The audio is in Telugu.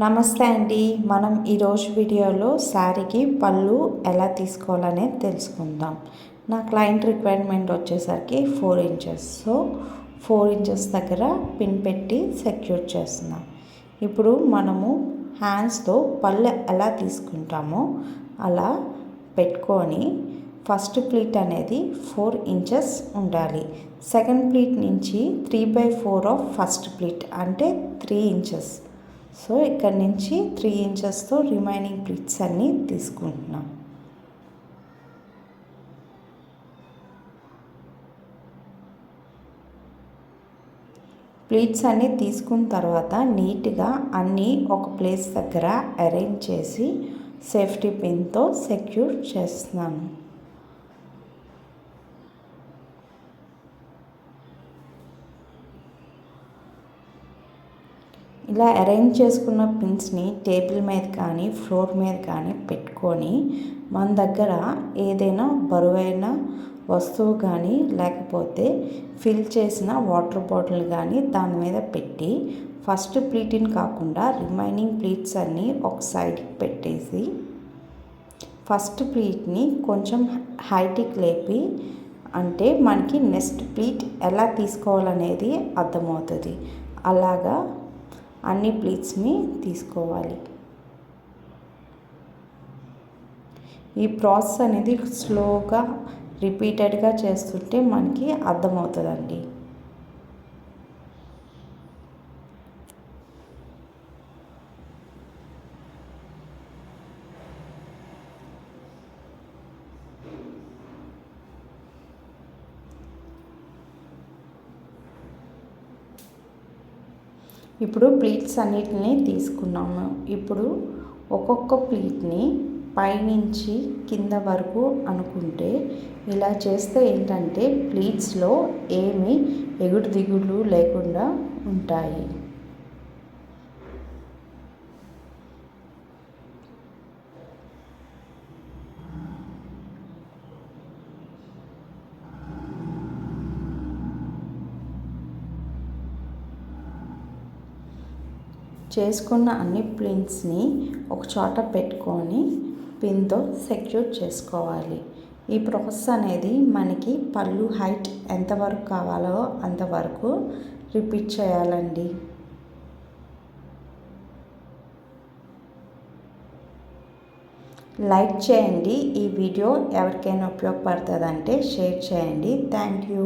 నమస్తే అండి. మనం ఈరోజు వీడియోలో శారీకి పళ్ళు ఎలా తీసుకోవాలనేది తెలుసుకుందాం. నా క్లయింట్ రిక్వైర్మెంట్ వచ్చేసరికి 4 ఇంచెస్. సో 4 ఇంచెస్ దగ్గర పిన్ పెట్టి సెక్యూర్ చేస్తున్నాం. ఇప్పుడు మనము హ్యాండ్స్తో పళ్ళు ఎలా తీసుకుంటామో అలా పెట్టుకొని ఫస్ట్ ప్లీట్ అనేది 4 ఇంచెస్ ఉండాలి. సెకండ్ ప్లీట్ నుంచి 3/4 ఆఫ్ ఫస్ట్ ప్లీట్ అంటే 3 ఇంచెస్. సో ఇక్కడ నుంచి 3 ఇంచెస్తో రిమైనింగ్ ప్లీట్స్ అన్నీ తీసుకుంటున్నాం. ప్లీట్స్ అన్నీ తీసుకున్న తర్వాత నీట్గా అన్నీ ఒక ప్లేస్ దగ్గర అరేంజ్ చేసి సేఫ్టీ పిన్తో సెక్యూర్ చేస్తున్నాను. ఇలా అరేంజ్ చేసుకున్న పిన్స్ని టేబుల్ మీద కానీ ఫ్లోర్ మీద కానీ పెట్టుకొని మన దగ్గర ఏదైనా బరువైన వస్తువు కానీ లేకపోతే ఫిల్ చేసిన వాటర్ బాటిల్ కానీ దాని మీద పెట్టి ఫస్ట్ ప్లీట్ని కాకుండా రిమైనింగ్ ప్లీట్స్ అన్నీ ఒక సైడ్కి పెట్టేసి ఫస్ట్ ప్లీట్ని కొంచెం హైట్కి లేపి అంటే మనకి నెక్స్ట్ ప్లీట్ ఎలా తీసుకోవాలనేది అర్థమవుతుంది. అలాగా అన్ని ప్లీట్స్ని తీసుకోవాలి. ఈ ప్రాసెస్ అనేది స్లోగా రిపీటెడ్గా చేస్తుంటే మనకి అర్థమవుతుందండి. ఇప్పుడు ప్లీట్స్ అన్నిటిని తీసుకున్నాము. ఇప్పుడు ఒక్కొక్క ప్లీట్ని పైనుంచి కింద వరకు అనుకుంటే ఇలా చేస్తే ఏంటంటే ప్లీట్స్లో ఏమీ ఎగుడు దిగుళ్ళు లేకుండా ఉంటాయి. చేసుకున్న అన్ని ప్లీట్స్ని ఒక చోట పెట్టుకొని పిన్తో సెక్యూర్ చేసుకోవాలి. ఈ ప్రాసెస్ అనేది మనకి పళ్ళు హైట్ ఎంతవరకు కావాలో అంతవరకు రిపీట్ చేయాలండి. లైక్ చేయండి. ఈ వీడియో ఎవరికైనా ఉపయోగపడుతుందంటే షేర్ చేయండి. Thank you.